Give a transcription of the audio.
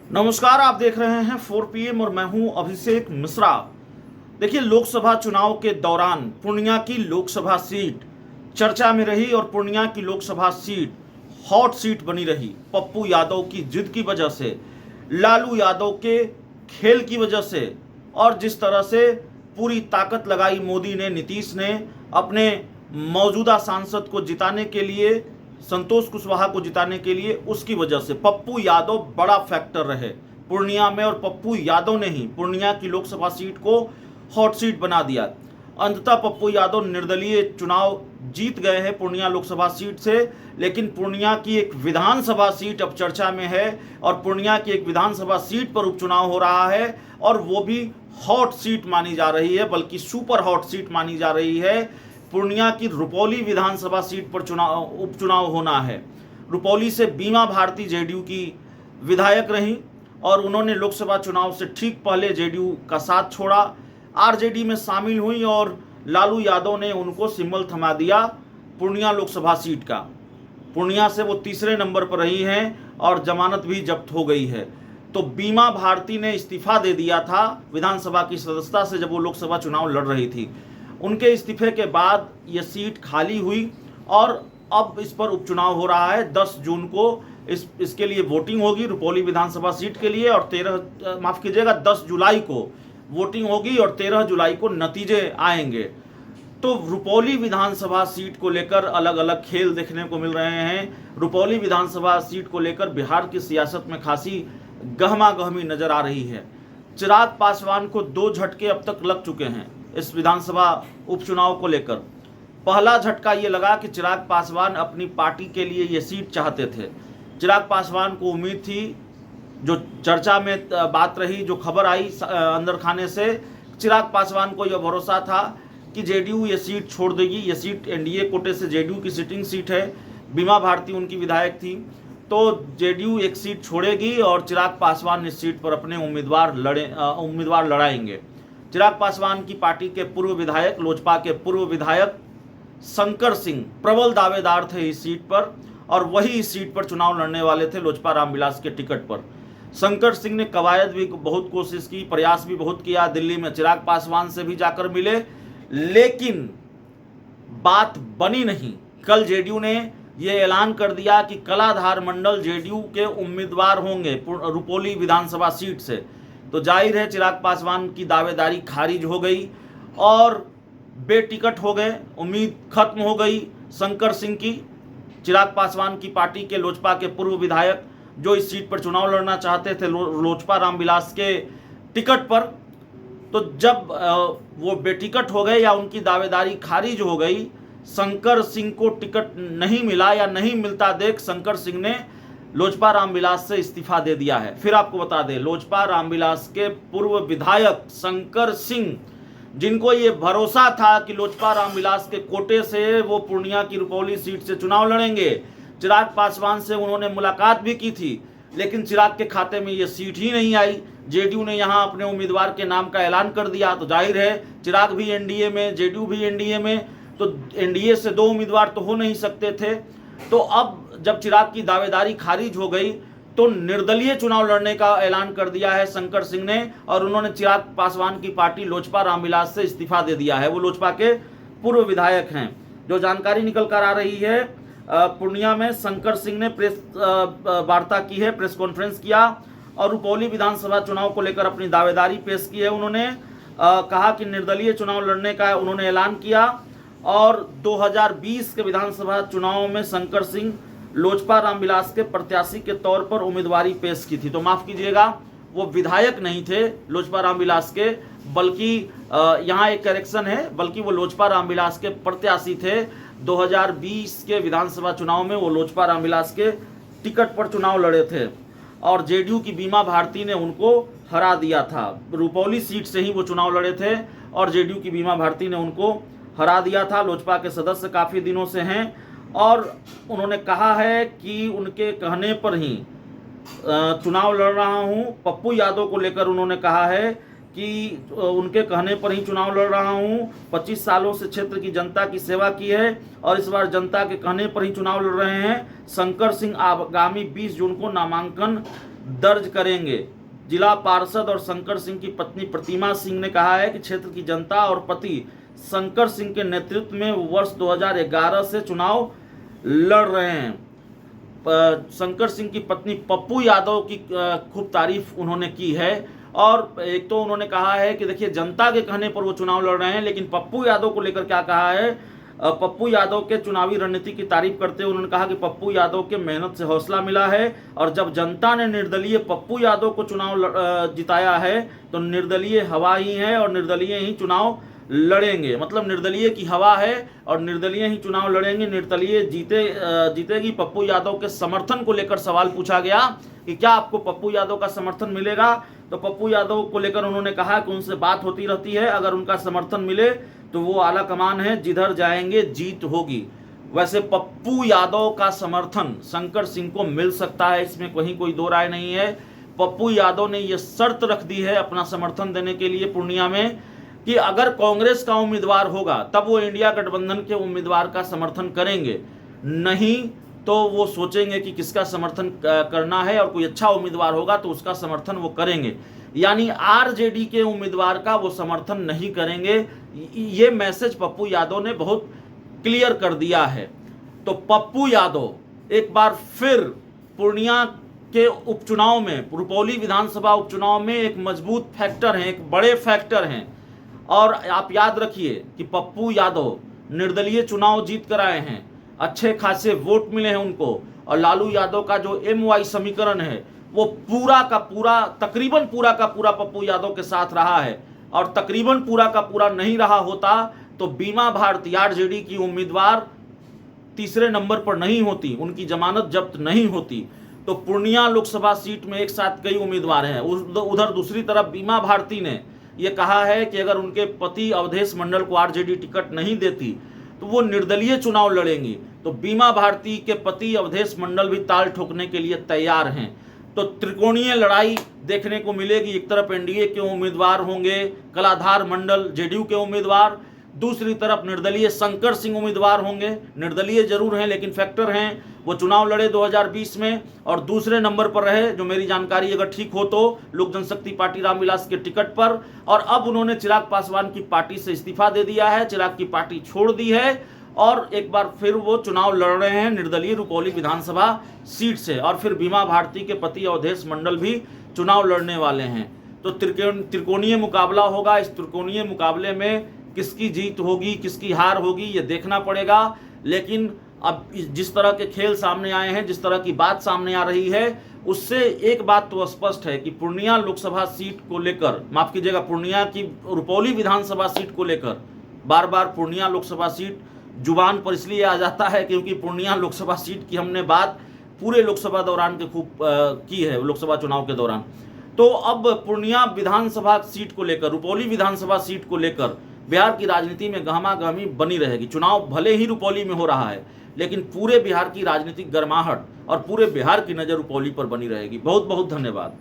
नमस्कार, आप देख रहे हैं 4 PM और मैं हूं अभिषेक मिश्रा। देखिए, लोकसभा चुनाव के दौरान पूर्णिया की लोकसभा सीट चर्चा में रही और पूर्णिया की लोकसभा सीट हॉट सीट बनी रही। पप्पू यादव की जिद की वजह से, लालू यादव के खेल की वजह से और जिस तरह से पूरी ताकत लगाई मोदी ने, नीतीश ने अपने मौजूदा सांसद को जिताने के लिए, संतोष कुशवाहा को जिताने के लिए, उसकी वजह से पप्पू यादव बड़ा फैक्टर रहे पूर्णिया में। और पप्पू यादव ने ही पूर्णिया की लोकसभा सीट को हॉट सीट बना दिया। अंततः पप्पू यादव निर्दलीय चुनाव जीत गए हैं पूर्णिया लोकसभा सीट से। लेकिन पूर्णिया की एक विधानसभा सीट अब चर्चा में है और पूर्णिया की एक विधानसभा सीट पर उपचुनाव हो रहा है और वो भी हॉट सीट मानी जा रही है, बल्कि सुपर हॉट सीट मानी जा रही है। पूर्णिया की रुपौली विधानसभा सीट पर उपचुनाव होना है। रुपौली से बीमा भारती जेडीयू की विधायक रहीं और उन्होंने लोकसभा चुनाव से ठीक पहले जेडीयू का साथ छोड़ा, आरजेडी में शामिल हुई और लालू यादव ने उनको सिंबल थमा दिया पूर्णिया लोकसभा सीट का। पूर्णिया से वो तीसरे नंबर पर रही हैं और जमानत भी जब्त हो गई है। तो बीमा भारती ने इस्तीफा दे दिया था विधानसभा की सदस्यता से जब वो लोकसभा चुनाव लड़ रही थी। उनके इस्तीफे के बाद ये सीट खाली हुई और अब इस पर उपचुनाव हो रहा है। 10 जून को इसके लिए वोटिंग होगी रुपौली विधानसभा सीट के लिए और 10 जुलाई को वोटिंग होगी और 13 जुलाई को नतीजे आएंगे। तो रुपौली विधानसभा सीट को लेकर अलग अलग खेल देखने को मिल रहे हैं। रुपौली विधानसभा सीट को लेकर बिहार की सियासत में खासी गहमा गहमी नजर आ रही है। चिराग पासवान को 2 झटके अब तक लग चुके हैं इस विधानसभा उपचुनाव को लेकर। पहला झटका ये लगा कि चिराग पासवान अपनी पार्टी के लिए ये सीट चाहते थे। चिराग पासवान को उम्मीद थी, जो चर्चा में बात रही, जो खबर आई अंदर खाने से, चिराग पासवान को यह भरोसा था कि जेडीयू ये सीट छोड़ देगी। ये सीट एनडीए कोटे से जेडीयू की सिटिंग सीट है। बीमा भारती उनकी विधायक थी, तो जेडीयू एक सीट छोड़ेगी और चिराग पासवान इस सीट पर अपने उम्मीदवार लड़ाएंगे। चिराग पासवान की पार्टी के पूर्व विधायक, लोजपा के पूर्व विधायक शंकर सिंह प्रबल दावेदार थे इस सीट पर और वही इस सीट पर चुनाव लड़ने वाले थे लोजपा रामविलास के टिकट पर। शंकर सिंह ने कवायद भी बहुत कोशिश की, प्रयास भी बहुत किया, दिल्ली में चिराग पासवान से भी जाकर मिले, लेकिन बात बनी नहीं। कल जेडीयू ने यह ऐलान कर दिया कि कलाधार मंडल जेडीयू के उम्मीदवार होंगे रुपौली विधानसभा सीट से। तो जाहिर है चिराग पासवान की दावेदारी खारिज हो गई और बेटिकट हो गए, उम्मीद खत्म हो गई शंकर सिंह की, चिराग पासवान की पार्टी के लोजपा के पूर्व विधायक जो इस सीट पर चुनाव लड़ना चाहते थे लोजपा रामविलास के टिकट पर। तो जब वो बेटिकट हो गए या उनकी दावेदारी खारिज हो गई, शंकर सिंह को टिकट नहीं मिला या नहीं मिलता देख शंकर सिंह ने लोजपा रामविलास से इस्तीफा दे दिया है। फिर आपको बता दें, लोजपा रामविलास के पूर्व विधायक शंकर सिंह, जिनको ये भरोसा था कि लोजपा रामविलास के कोटे से वो पूर्णिया की रुपौली सीट से चुनाव लड़ेंगे, चिराग पासवान से उन्होंने मुलाकात भी की थी, लेकिन चिराग के खाते में ये सीट ही नहीं आई। जेडीयू ने यहाँ अपने उम्मीदवार के नाम का ऐलान कर दिया। तो जाहिर है चिराग भी एनडीए में, जेडीयू भी एनडीए में, तो एनडीए से 2 उम्मीदवार तो हो नहीं सकते थे। तो अब जब चिराग की दावेदारी खारिज हो गई तो निर्दलीय चुनाव लड़ने का ऐलान कर दिया है शंकर सिंह ने और उन्होंने चिराग पासवान की पार्टी लोजपा रामविलास से इस्तीफा दे दिया है। वो लोजपा के पूर्व विधायक हैं। जो जानकारी निकल कर आ रही है, पूर्णिया में शंकर सिंह ने प्रेस वार्ता की है, प्रेस कॉन्फ्रेंस किया और रुपौली विधानसभा चुनाव को लेकर अपनी दावेदारी पेश की है। उन्होंने कहा कि निर्दलीय चुनाव लड़ने का उन्होंने ऐलान किया और 2020 के विधानसभा चुनाव में शंकर सिंह लोजपा रामविलास के प्रत्याशी के तौर पर उम्मीदवारी पेश की थी। तो माफ कीजिएगा, वो विधायक नहीं थे लोजपा रामविलास के, बल्कि यहाँ एक करेक्शन है, बल्कि वो लोजपा रामविलास के प्रत्याशी थे। 2020 के विधानसभा चुनाव में वो लोजपा रामविलास के टिकट पर चुनाव लड़े थे और जेडीयू की बीमा भारती ने उनको हरा दिया था। रुपौली सीट से ही वो चुनाव लड़े थे और जेडीयू की बीमा भारती ने उनको हरा दिया था। लोजपा के सदस्य काफ़ी दिनों से हैं और उन्होंने कहा है कि उनके कहने पर ही चुनाव लड़ रहा हूं। पप्पू यादव को लेकर उन्होंने कहा है कि उनके कहने पर ही चुनाव लड़ रहा हूं। 25 सालों से क्षेत्र की जनता की सेवा की है और इस बार जनता के कहने पर ही चुनाव लड़ रहे हैं। शंकर सिंह आगामी 20 जून को नामांकन दर्ज करेंगे। जिला पार्षद और शंकर सिंह की पत्नी प्रतिमा सिंह ने कहा है कि क्षेत्र की जनता और पति शंकर सिंह के नेतृत्व में वर्ष 2011 से चुनाव लड़ रहे हैं। शंकर सिंह की पत्नी पप्पू यादव की खूब तारीफ उन्होंने की है। और एक तो उन्होंने कहा है कि देखिए जनता के कहने पर वो चुनाव लड़ रहे हैं, लेकिन पप्पू यादव को लेकर क्या कहा है, पप्पू यादव के चुनावी रणनीति की तारीफ करते हुए उन्होंने कहा कि पप्पू यादव के मेहनत से हौसला मिला है और जब जनता ने निर्दलीय पप्पू यादव को चुनाव जिताया है तो निर्दलीय हवा ही है और निर्दलीय ही चुनाव लड़ेंगे। मतलब निर्दलीय की हवा है और निर्दलीय ही चुनाव लड़ेंगे, निर्दलीय जीतेगी। पप्पू यादव के समर्थन को लेकर सवाल पूछा गया कि क्या आपको पप्पू यादव का समर्थन मिलेगा, तो पप्पू यादव को लेकर उन्होंने कहा कि उनसे बात होती रहती है, अगर उनका समर्थन मिले तो वो आला कमान है, जिधर जाएंगे जीत होगी। वैसे पप्पू यादव का समर्थन शंकर सिंह को मिल सकता है, इसमें कहीं कोई दो राय नहीं है। पप्पू यादव ने यह शर्त रख दी है अपना समर्थन देने के लिए पूर्णिया में कि अगर कांग्रेस का उम्मीदवार होगा तब वो इंडिया गठबंधन के उम्मीदवार का समर्थन करेंगे, नहीं तो वो सोचेंगे कि किसका समर्थन करना है और कोई अच्छा उम्मीदवार होगा तो उसका समर्थन वो करेंगे। यानी आरजेडी के उम्मीदवार का वो समर्थन नहीं करेंगे। ये मैसेज पप्पू यादव ने बहुत क्लियर कर दिया है। तो पप्पू यादव एक बार फिर पूर्णिया के उपचुनाव में, रुपौली विधानसभा उपचुनाव में एक मजबूत फैक्टर हैं, एक बड़े फैक्टर हैं। और आप याद रखिए कि पप्पू यादव निर्दलीय चुनाव जीत कर आए हैं, अच्छे खासे वोट मिले हैं उनको, और लालू यादव का जो MY समीकरण है वो पूरा का पूरा, तकरीबन पूरा का पूरा पप्पू यादव के साथ रहा है। और तकरीबन पूरा का पूरा नहीं रहा होता तो बीमा भारती आरजेडी की उम्मीदवार तीसरे नंबर पर नहीं होती, उनकी जमानत जब्त नहीं होती। तो पूर्णिया लोकसभा सीट में एक साथ कई उम्मीदवार हैं। उधर दूसरी तरफ बीमा भारती ने यह कहा है कि अगर उनके पति अवधेश मंडल को आरजेडी टिकट नहीं देती तो वो निर्दलीय चुनाव लड़ेंगी। तो बीमा भारती के पति अवधेश मंडल भी ताल ठोकने के लिए तैयार हैं। तो त्रिकोणीय लड़ाई देखने को मिलेगी। एक तरफ एनडीए के उम्मीदवार होंगे कलाधार मंडल जेडीयू के उम्मीदवार, दूसरी तरफ निर्दलीय शंकर सिंह उम्मीदवार होंगे। निर्दलीय जरूर हैं लेकिन फैक्टर हैं, वो चुनाव लड़े 2020 में और दूसरे नंबर पर रहे, जो मेरी जानकारी अगर ठीक हो तो, लोक जनशक्ति पार्टी रामविलास के टिकट पर। और अब उन्होंने चिराग पासवान की पार्टी से इस्तीफा दे दिया है, चिराग की पार्टी छोड़ दी है और एक बार फिर वो चुनाव लड़ रहे हैं निर्दलीय रुपौली विधानसभा सीट से। और फिर बीमा भारती के पति अवधेश मंडल भी चुनाव लड़ने वाले हैं। तो त्रिकोणीय मुकाबला होगा। इस त्रिकोणीय मुकाबले में किसकी जीत होगी, किसकी हार होगी, ये देखना पड़ेगा। लेकिन अब जिस तरह के खेल सामने आए हैं, जिस तरह की बात सामने आ रही है, उससे एक बात तो स्पष्ट है कि पूर्णिया लोकसभा सीट को लेकर, माफ कीजिएगा, पूर्णिया की रुपौली विधानसभा सीट को लेकर बार बार पूर्णिया लोकसभा सीट जुबान पर इसलिए आ जाता है क्योंकि पूर्णिया लोकसभा सीट की हमने बात पूरे लोकसभा दौरान के खूब की है, लोकसभा चुनाव के दौरान। तो अब पूर्णिया विधानसभा सीट को लेकर, रुपौली विधानसभा सीट को लेकर बिहार की राजनीति में गहमागहमी बनी रहेगी। चुनाव भले ही रुपौली में हो रहा है लेकिन पूरे बिहार की राजनीतिक गर्माहट और पूरे बिहार की नज़र रुपौली पर बनी रहेगी। बहुत बहुत धन्यवाद।